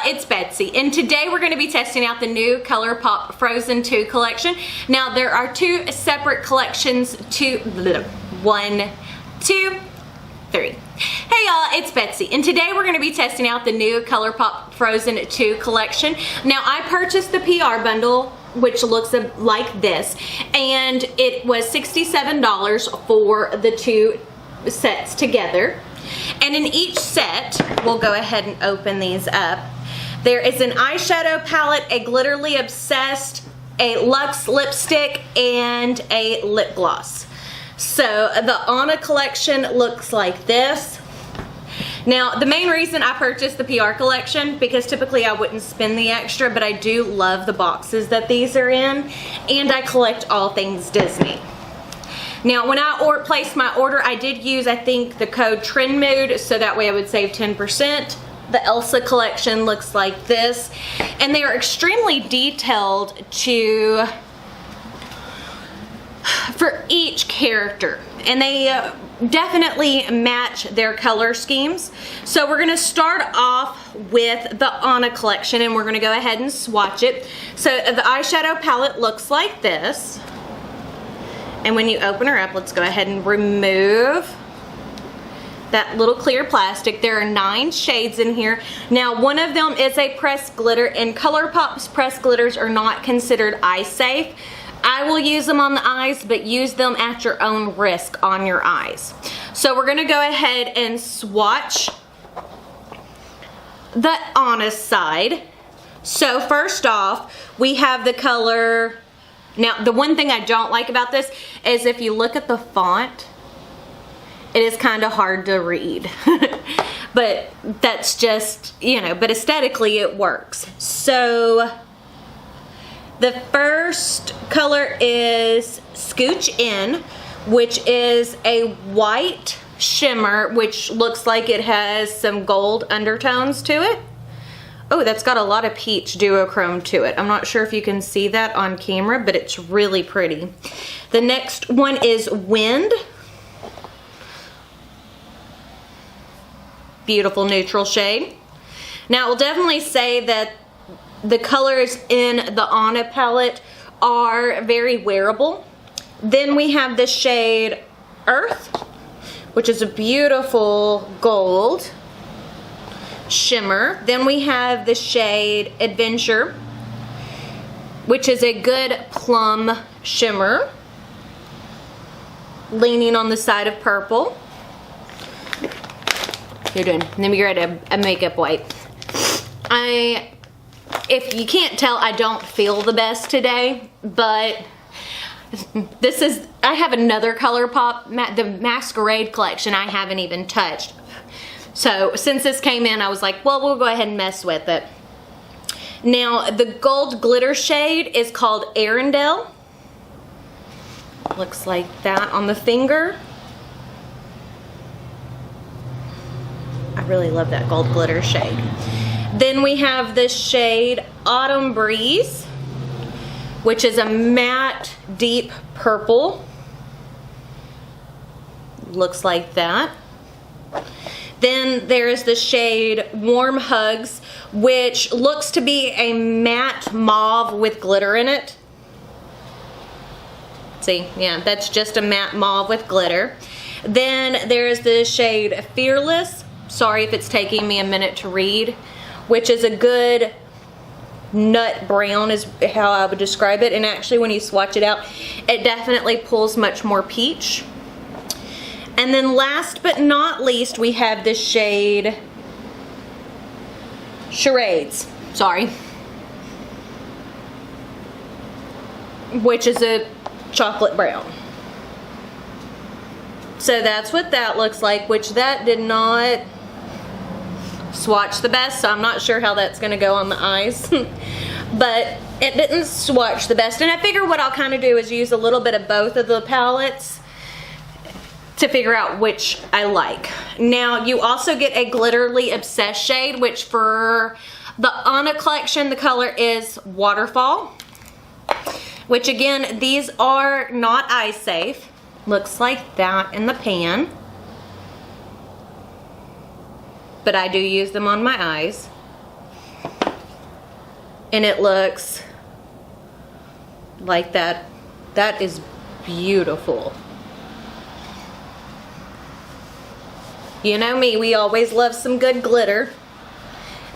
it's Betsy, and today we're going to be testing out the new Colourpop Frozen 2 collection. Now there are two separate collections, one, two, three. Hey y'all, it's Betsy, and today we're going to be testing out the new Colourpop Frozen 2 collection. Now I purchased the PR bundle, which looks like this, and it was $67 for the two sets together. And in each set, we'll go ahead and open these up. There is an eyeshadow palette, a Glitterly Obsessed, a Luxe lipstick, and a lip gloss. So the Anna collection looks like this. Now the main reason I purchased the PR collection, because typically I wouldn't spend the extra, but I do love the boxes that these are in, and I collect all things Disney. Now when I placed my order, I did use, I think, the code TRENDMOOD, so that way I would save 10%. The Elsa collection looks like this, and they are extremely detailed for each character, and they definitely match their color schemes. So we're going to start off with the Anna collection, and we're going to go ahead and swatch it. So the eyeshadow palette looks like this. And when you open her up, let's go ahead and remove that little clear plastic. There are 9 shades in here. Now one of them is a pressed glitter, and Colourpop's pressed glitters are not considered eye safe. I will use them on the eyes, but use them at your own risk on your eyes. So we're gonna go ahead and swatch the Anna side. So first off, we have the color. Now, the one thing I don't like about this is if you look at the font, it is kind of hard to read. But that's just, you know, but aesthetically it works. So the first color is Scooch In, which is a white shimmer, which looks like it has some gold undertones to it. Oh, that's got a lot of peach duochrome to it. I'm not sure if you can see that on camera, but it's really pretty. The next one is Wind. Beautiful neutral shade. Now, I will definitely say that the colors in the Anna palette are very wearable. Then we have the shade Earth, which is a beautiful gold shimmer. Then we have the shade Adventure, which is a good plum shimmer, leaning on the side of purple. You're doing. Let me get a makeup wipe. If you can't tell, I don't feel the best today, but this is, I have another Colourpop, the Masquerade collection I haven't even touched. So since this came in, I was like, well, we'll go ahead and mess with it. Now, the gold glitter shade is called Arendelle. Looks like that on the finger. I really love that gold glitter shade. Then we have this shade Autumn Breeze, which is a matte deep purple. Looks like that. Then there is the shade Warm Hugs, which looks to be a matte mauve with glitter in it. See, yeah, that's just a matte mauve with glitter. Then there's the shade Fearless. Sorry if it's taking me a minute to read, which is a good nut brown is how I would describe it. And actually when you swatch it out, it definitely pulls much more peach. And then last but not least, we have this shade Charades, sorry, which is a chocolate brown. So that's what that looks like, which that did not swatch the best, so I'm not sure how that's going to go on the eyes. But it didn't swatch the best, and I figure what I'll kind of do is use a little bit of both of the palettes to figure out which I like. Now you also get a Glitterly Obsessed shade, which for the Anna collection the color is Waterfall, which again, these are not eye safe. Looks like that in the pan, but I do use them on my eyes. and it looks like that. That is beautiful. You know me, we always love some good glitter.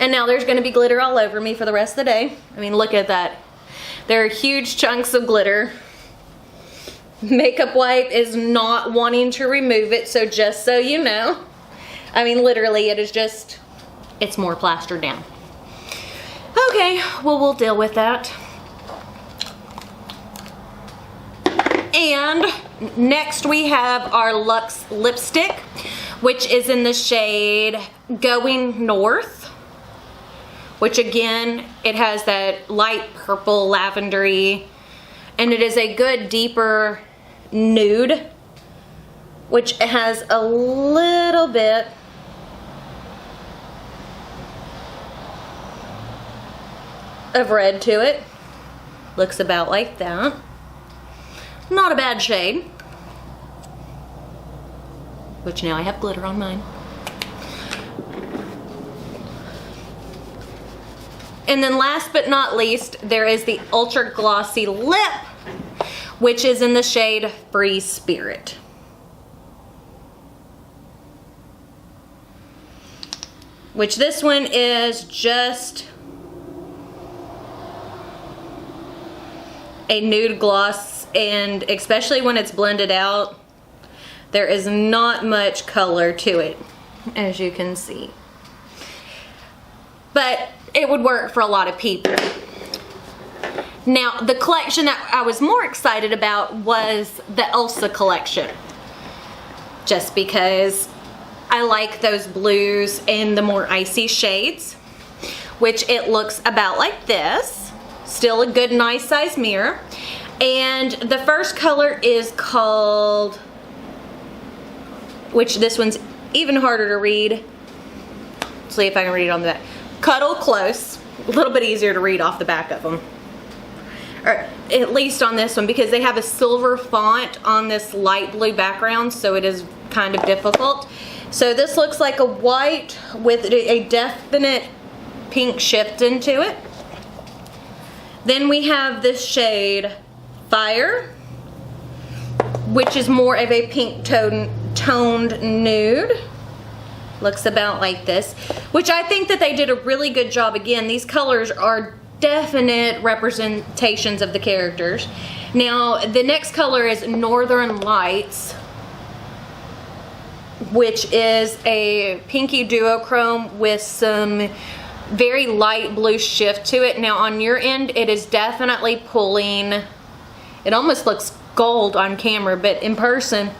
And now there's gonna be glitter all over me for the rest of the day. I mean, look at that. There are huge chunks of glitter. Makeup wipe is not wanting to remove it, so just so you know. I mean, literally, it is just, it's more plastered down. Okay, well, we'll deal with that. And next we have our Luxe lipstick, which is in the shade Going North, which again, it has that light purple lavendery, and it is a good deeper nude, which has a little bit of red to it. Looks about like that. Not a bad shade. Which now I have glitter on mine. And then last but not least, there is the Ultra Glossy Lip, which is in the shade Free Spirit. Which this one is just a nude gloss, and especially when it's blended out, there is not much color to it, as you can see. But it would work for a lot of people. Now, the collection that I was more excited about was the Elsa collection. Just because I like those blues and the more icy shades, which it looks about like this. Still a good, nice size mirror. And the first color is called, which this one's even harder to read. Let's see if I can read it on the back. Cuddle Close. A little bit easier to read off the back of them. Or at least on this one, because they have a silver font on this light blue background, so it is kind of difficult. So this looks like a white with a definite pink shift into it. Then we have this shade Fire, which is more of a pink toned nude. Looks about like this, which I think that they did a really good job. Again, these colors are definite representations of the characters. Now, the next color is Northern Lights, which is a pinky duochrome with some very light blue shift to it. Now, on your end, it is definitely pulling, it almost looks gold on camera, but in person,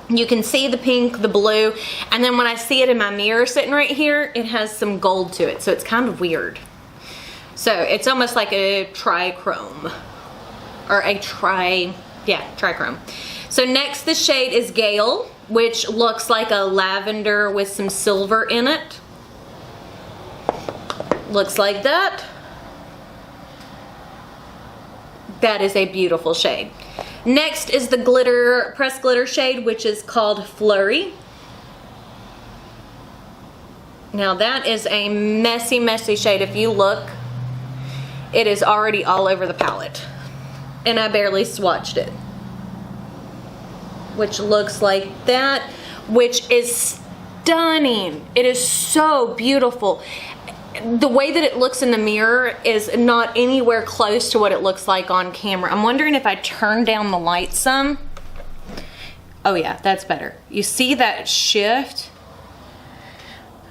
you can see the pink, the blue, and then when I see it in my mirror sitting right here, it has some gold to it, so it's kind of weird. So it's almost like a trichrome, or a trichrome. So next, the shade is Gale, which looks like a lavender with some silver in it. Looks like that. That is a beautiful shade. Next is the glitter, pressed glitter shade, which is called Flurry. Now that is a messy, messy shade. If you look, it is already all over the palette. And I barely swatched it. Which looks like that, which is stunning. It is so beautiful. The way that it looks in the mirror is not anywhere close to what it looks like on camera. I'm wondering if I turn down the light some. Oh yeah, that's better. You see that shift?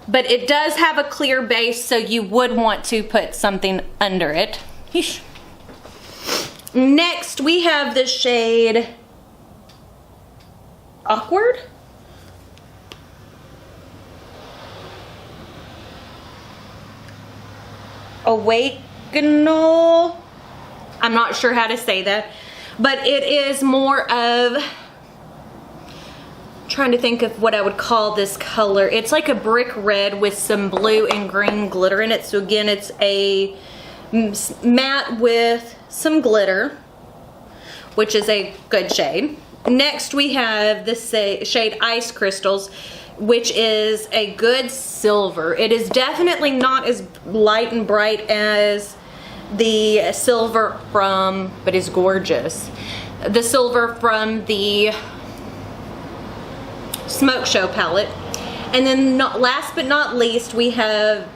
But it does have a clear base, so you would want to put something under it. Yeesh. Next, we have the shade Awkward. Awakenal. I'm not sure how to say that, but it is more of, trying to think of what I would call this color. It's like a brick red with some blue and green glitter in it. So again, it's a matte with some glitter, which is a good shade. Next, we have this shade Ice Crystals, which is a good silver. It is definitely not as light and bright as the silver from, but it's gorgeous, the silver from the Smoke Show palette. And then last but not least, we have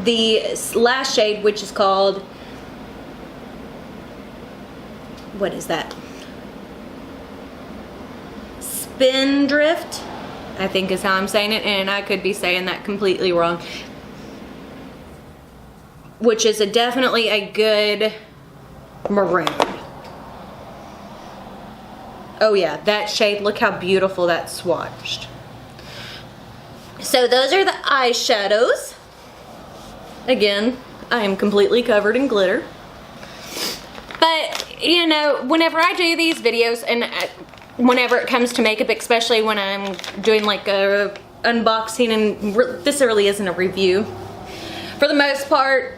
the last shade, which is called, what is that? Spindrift, I think is how I'm saying it, and I could be saying that completely wrong. Which is definitely a good maroon. Oh yeah, that shade, look how beautiful that's swatched. So those are the eyeshadows. Again, I am completely covered in glitter. But, you know, whenever I do these videos, and whenever it comes to makeup, especially when I'm doing like a unboxing, and this really isn't a review. For the most part,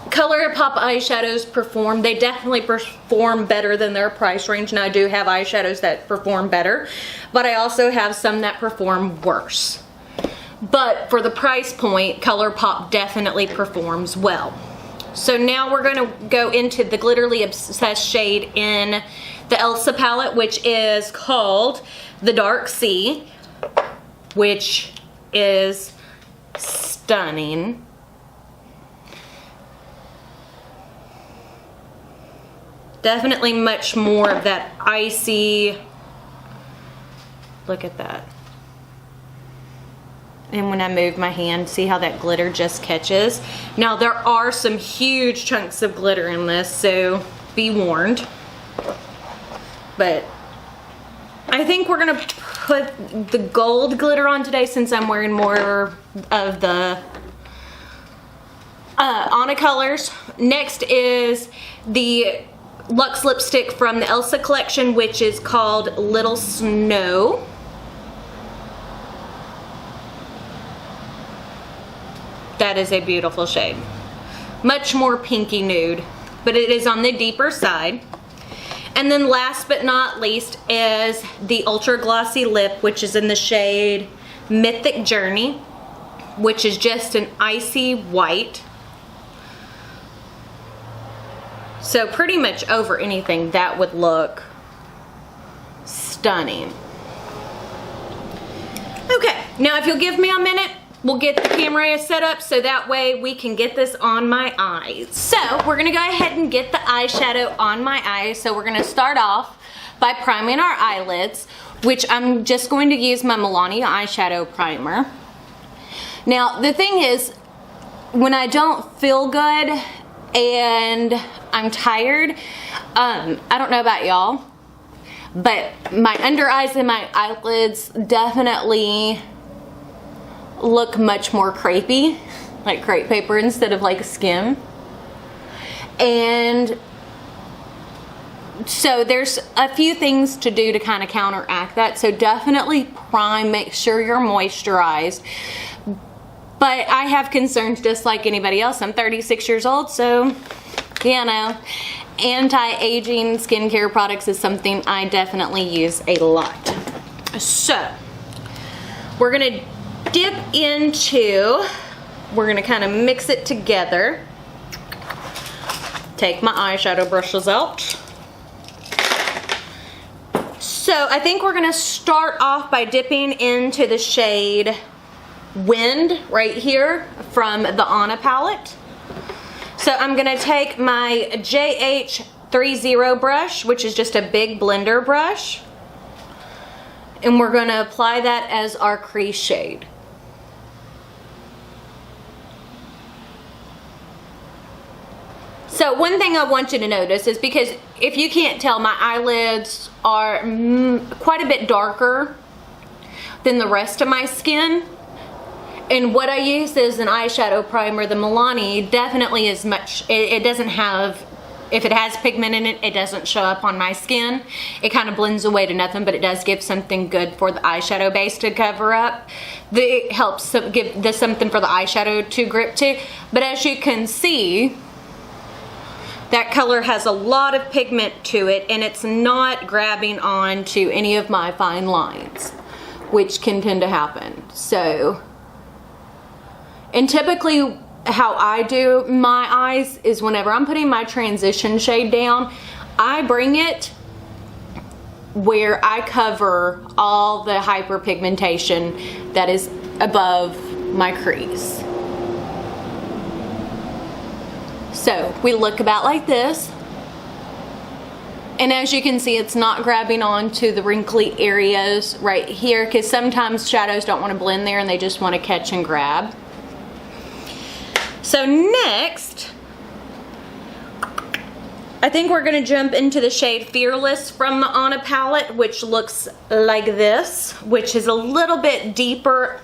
Colourpop eyeshadows perform, they definitely perform better than their price range. Now I do have eyeshadows that perform better, but I also have some that perform worse. But for the price point, Colourpop definitely performs well. So now we're going to go into the Glitterly Obsessed shade in the Elsa palette, which is called The Dark Sea, which is stunning. Definitely much more of that icy, look at that. And when I move my hand, see how that glitter just catches? Now there are some huge chunks of glitter in this, so be warned. But I think we're gonna put the gold glitter on today since I'm wearing more of the Anna colors. Next is the Luxe lipstick from the Elsa collection, which is called Little Snow. That is a beautiful shade. Much more pinky nude, but it is on the deeper side. And then last but not least is the Ultra Glossy Lip, which is in the shade Mythic Journey, which is just an icy white. So pretty much over anything that would look stunning. Okay, now if you'll give me a minute, we'll get the camera set up so that way we can get this on my eyes. So we're gonna go ahead and get the eyeshadow on my eyes. So we're gonna start off by priming our eyelids, which I'm just going to use my Milani eyeshadow primer. Now the thing is, when I don't feel good and I'm tired, I don't know about y'all, but my under eyes and my eyelids definitely look much more crepey, like crepe paper instead of like skim. And so there's a few things to do to kind of counteract that. So definitely prime, make sure you're moisturized. But I have concerns just like anybody else. I'm 36 years old, so, you know, anti-aging skincare products is something I definitely use a lot. So, we're gonna dip into, we're gonna kind of mix it together. Take my eyeshadow brushes out. So, I think we're gonna start off by dipping into the shade Wind right here from the Anna palette. So I'm gonna take my JH30 brush, which is just a big blender brush, and we're gonna apply that as our crease shade. So one thing I want you to notice is, because if you can't tell, my eyelids are quite a bit darker than the rest of my skin. And what I use is an eyeshadow primer. The Milani definitely is much, it doesn't have, if it has pigment in it, it doesn't show up on my skin. It kind of blends away to nothing, but it does give something good for the eyeshadow base to cover up. It helps give this something for the eyeshadow to grip to. But as you can see, that color has a lot of pigment to it, and it's not grabbing on to any of my fine lines, which can tend to happen. So, and typically how I do my eyes is whenever I'm putting my transition shade down, I bring it where I cover all the hyperpigmentation that is above my crease. So we look about like this. And as you can see, it's not grabbing onto the wrinkly areas right here, because sometimes shadows don't want to blend there and they just want to catch and grab. So next, I think we're going to jump into the shade Fearless from the Anna palette, which looks like this, which is a little bit deeper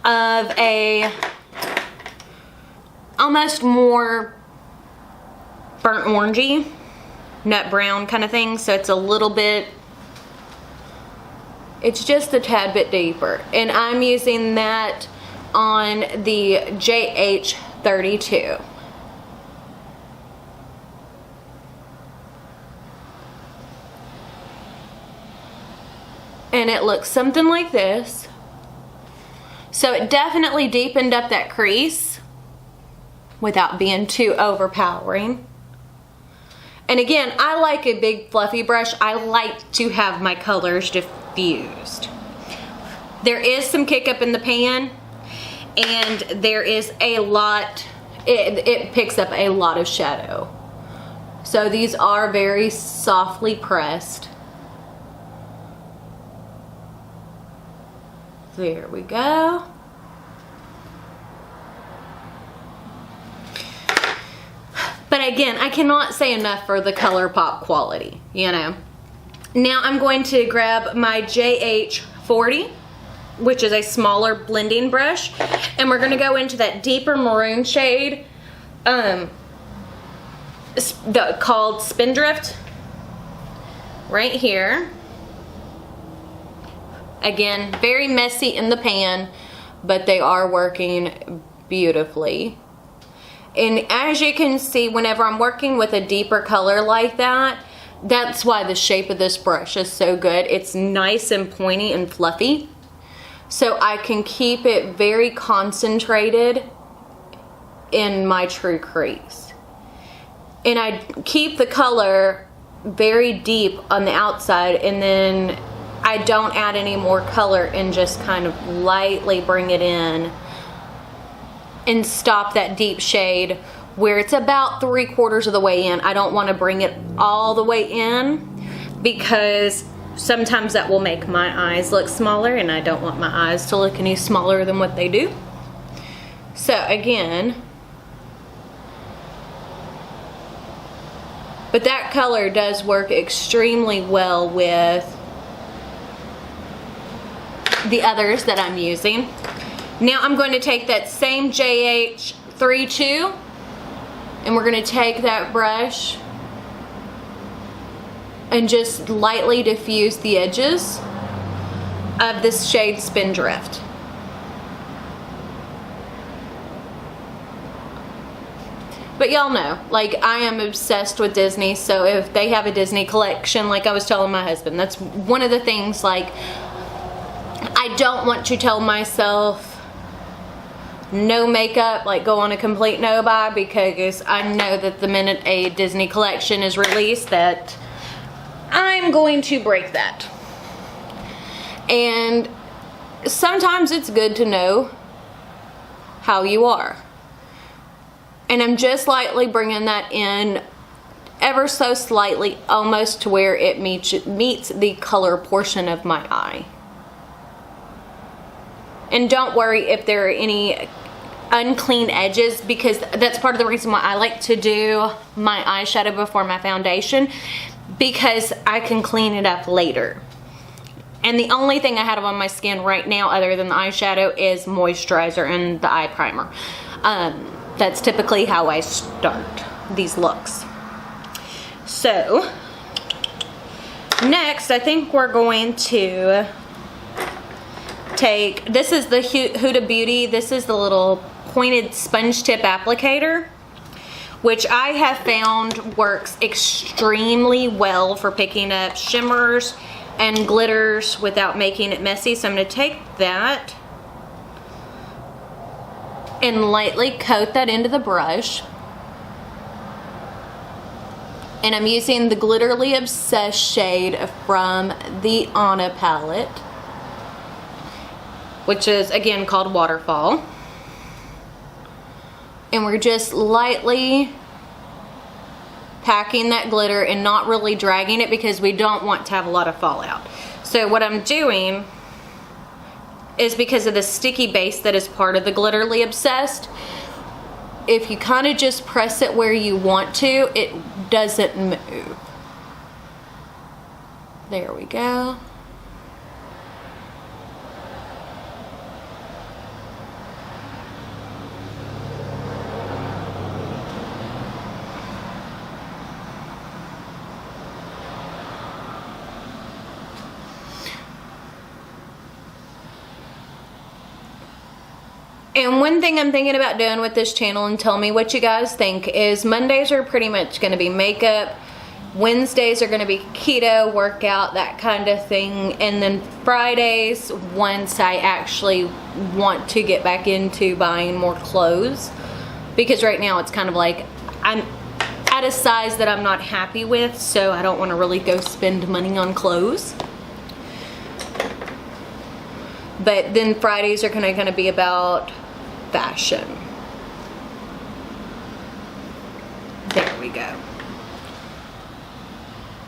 of a, almost more burnt orangey, nut brown kind of thing. So it's a little bit, it's just a tad bit deeper. And I'm using that on the JH32. And it looks something like this. So it definitely deepened up that crease without being too overpowering. And again, I like a big fluffy brush. I like to have my colors diffused. There is some kick up in the pan, and there is a lot, it picks up a lot of shadow. So these are very softly pressed. There we go. But again, I cannot say enough for the Colourpop quality, you know. Now I'm going to grab my JH40, which is a smaller blending brush, and we're going to go into that deeper maroon shade called Spindrift right here. Again, very messy in the pan, but they are working beautifully. And as you can see, whenever I'm working with a deeper color like that, that's why the shape of this brush is so good. It's nice and pointy and fluffy. So I can keep it very concentrated in my true crease. And I keep the color very deep on the outside, and then I don't add any more color and just kind of lightly bring it in and stop that deep shade where it's about 3/4 of the way in. I don't want to bring it all the way in, because sometimes that will make my eyes look smaller, and I don't want my eyes to look any smaller than what they do. So again, but that color does work extremely well with the others that I'm using. Now I'm going to take that same JH32, and we're going to take that brush and just lightly diffuse the edges of this shade Spindrift. But y'all know, like, I am obsessed with Disney, so if they have a Disney collection, like I was telling my husband, that's one of the things, like, I don't want to tell myself no makeup, like go on a complete no buy, because I know that the minute a Disney collection is released that I'm going to break that. And sometimes it's good to know how you are. And I'm just lightly bringing that in ever so slightly, almost to where it meets the color portion of my eye. And don't worry if there are any unclean edges, because that's part of the reason why I like to do my eyeshadow before my foundation, because I can clean it up later. And the only thing I have on my skin right now other than the eyeshadow is moisturizer and the eye primer. That's typically how I start these looks. So next, I think we're going to take, this is the Huda Beauty, this is the little pointed sponge tip applicator, which I have found works extremely well for picking up shimmers and glitters without making it messy. So I'm going to take that and lightly coat that into the brush. And I'm using the Glitterly Obsessed shade from the Anna palette, which is again called Waterfall. And we're just lightly packing that glitter and not really dragging it because we don't want to have a lot of fallout. So what I'm doing is, because of the sticky base that is part of the Glitterly Obsessed, if you kind of just press it where you want to, it doesn't move. There we go. And one thing I'm thinking about doing with this channel, and tell me what you guys think, is Mondays are pretty much going to be makeup, Wednesdays are going to be keto, workout, that kind of thing, and then Fridays, once I actually want to get back into buying more clothes, because right now it's kind of like I'm at a size that I'm not happy with, so I don't want to really go spend money on clothes. But then Fridays are kind of be about fashion. There we go.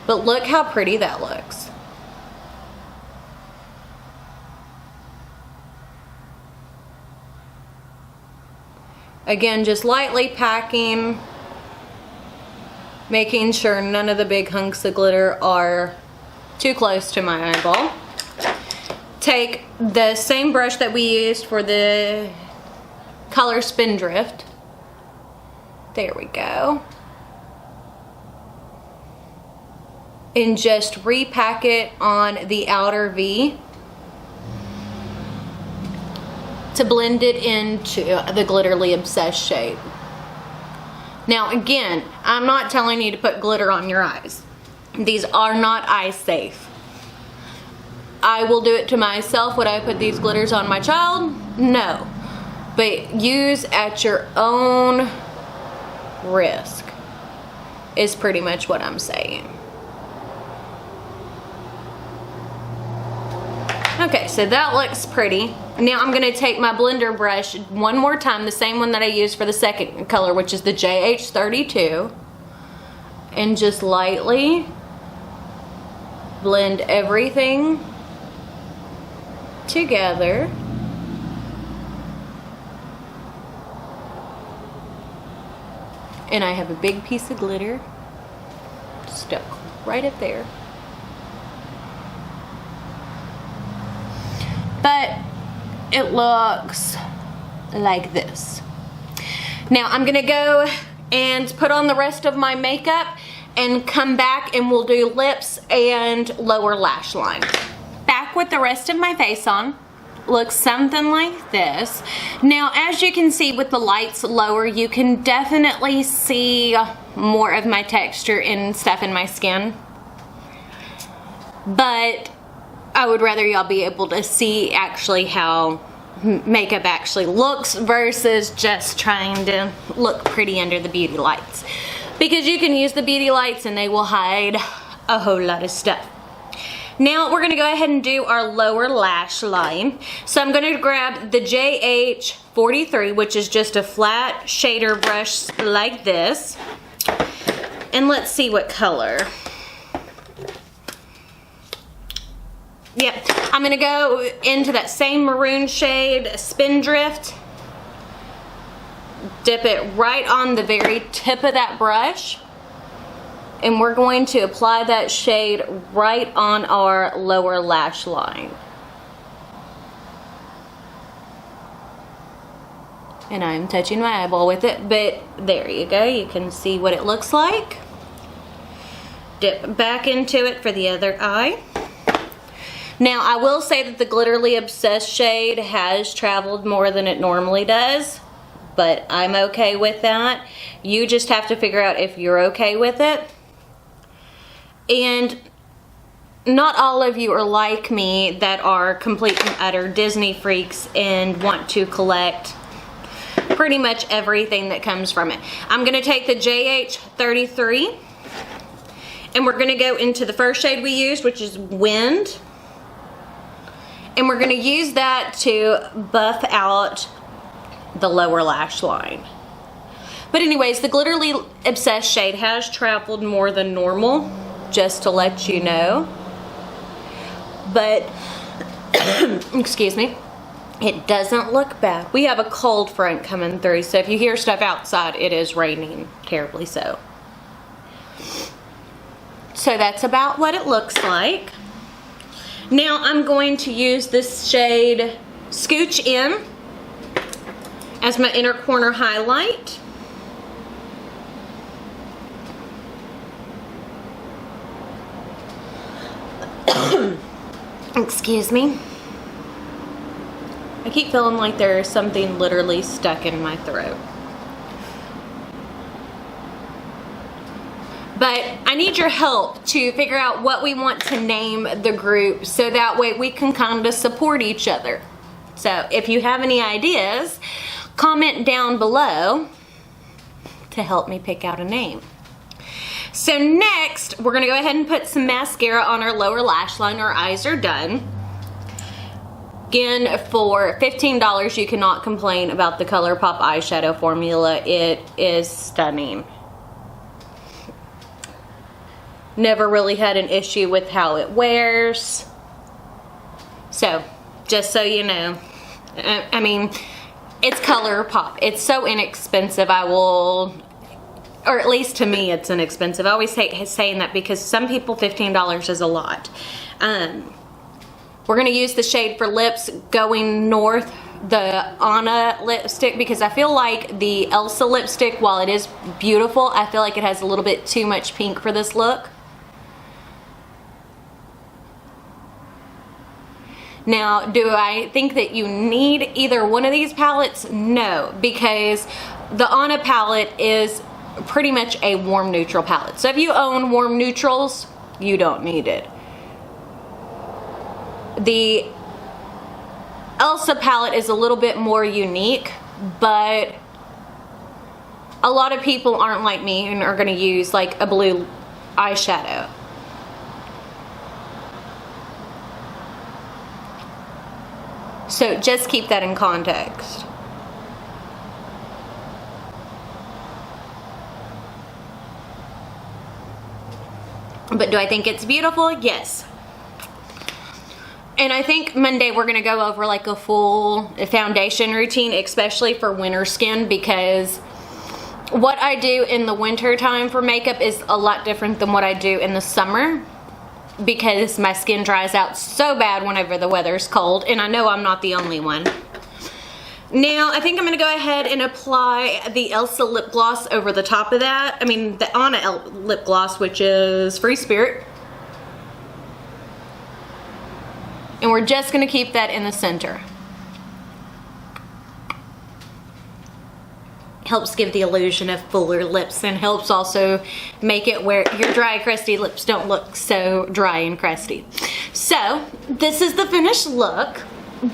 But look how pretty that looks. Again, just lightly packing, making sure none of the big hunks of glitter are too close to my eyeball. Take the same brush that we used for the color Spindrift. There we go. And just repack it on the outer V to blend it into the Glitterly Obsessed shade. Now again, I'm not telling you to put glitter on your eyes. These are not eye safe. I will do it to myself. Would I put these glitters on my child? No. But use at your own risk is pretty much what I'm saying. Okay, so that looks pretty. Now I'm gonna take my blender brush one more time, the same one that I used for the second color, which is the JH32, and just lightly blend everything together. And I have a big piece of glitter stuck right up there. But it looks like this. Now I'm gonna go and put on the rest of my makeup and come back and we'll do lips and lower lash line. Back with the rest of my face on. Looks something like this. Now as you can see with the lights lower, you can definitely see more of my texture and stuff in my skin, but I would rather y'all be able to see actually how makeup actually looks versus just trying to look pretty under the beauty lights, because you can use the beauty lights and they will hide a whole lot of stuff. Now we're gonna go ahead and do our lower lash line. So I'm gonna grab the JH43, which is just a flat shader brush like this. And let's see what color. Yep, I'm gonna go into that same maroon shade, Spindrift. Dip it right on the very tip of that brush. And we're going to apply that shade right on our lower lash line. And I'm touching my eyeball with it, but there you go. You can see what it looks like. Dip back into it for the other eye. Now, I will say that the Glitterly Obsessed shade has traveled more than it normally does, but I'm okay with that. You just have to figure out if you're okay with it. And not all of you are like me that are complete and utter Disney freaks and want to collect pretty much everything that comes from it. I'm gonna take the JH33 and we're gonna go into the first shade we used, which is Wind. And we're gonna use that to buff out the lower lash line. But anyways, the Glitterly Obsessed shade has traveled more than normal, just to let you know. But, excuse me, it doesn't look bad. We have a cold front coming through, so if you hear stuff outside, it is raining terribly so. So that's about what it looks like. Now I'm going to use this shade Scooch In as my inner corner highlight. Excuse me. I keep feeling like there's something literally stuck in my throat. But I need your help to figure out what we want to name the group so that way we can kind of support each other. So if you have any ideas, comment down below to help me pick out a name. So next, we're gonna go ahead and put some mascara on our lower lash line. Our eyes are done. Again, for $15, you cannot complain about the Colourpop eyeshadow formula. It is stunning. Never really had an issue with how it wears. So, just so you know, I mean, it's Colourpop. It's so inexpensive. Or at least to me, it's inexpensive. I always hate saying that because some people, $15 is a lot. We're gonna use the shade for lips going north, the Anna lipstick, because I feel like the Elsa lipstick, while it is beautiful, I feel like it has a little bit too much pink for this look. Now, do I think that you need either one of these palettes? No, because the Anna palette is pretty much a warm neutral palette. So if you own warm neutrals, you don't need it. The Elsa palette is a little bit more unique, but a lot of people aren't like me and are gonna use like a blue eyeshadow. So just keep that in context. But do I think it's beautiful? Yes. And I think Monday we're gonna go over like a full foundation routine, especially for winter skin, because what I do in the winter time for makeup is a lot different than what I do in the summer, because my skin dries out so bad whenever the weather's cold, and I know I'm not the only one. Now, I think I'm gonna go ahead and apply the Elsa lip gloss over the top of that. I mean, the Anna lip gloss, which is Free Spirit. And we're just gonna keep that in the center. Helps give the illusion of fuller lips and helps also make it where your dry, crusty lips don't look so dry and crusty. So, this is the finished look.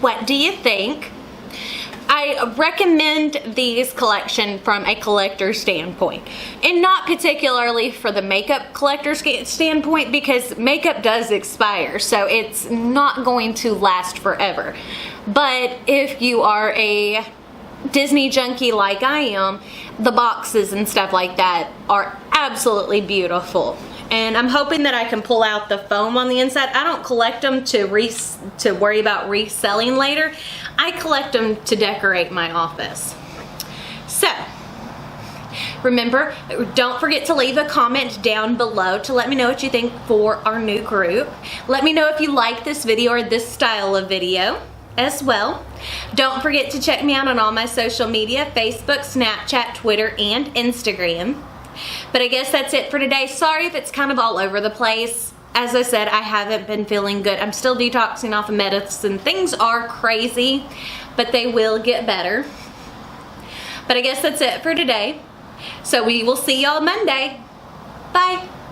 What do you think? I recommend these collection from a collector standpoint, and not particularly for the makeup collector standpoint, because makeup does expire, so it's not going to last forever. But if you are a Disney junkie like I am, the boxes and stuff like that are absolutely beautiful. And I'm hoping that I can pull out the foam on the inside. I don't collect them to worry about reselling later. I collect them to decorate my office. So, remember, don't forget to leave a comment down below to let me know what you think for our new group. Let me know if you like this video or this style of video as well. Don't forget to check me out on all my social media, Facebook, Snapchat, Twitter, and Instagram. But I guess that's it for today. Sorry if it's kind of all over the place. As I said, I haven't been feeling good. I'm still detoxing off of medicine. Things are crazy, but they will get better. But I guess that's it for today. So we will see y'all Monday. Bye.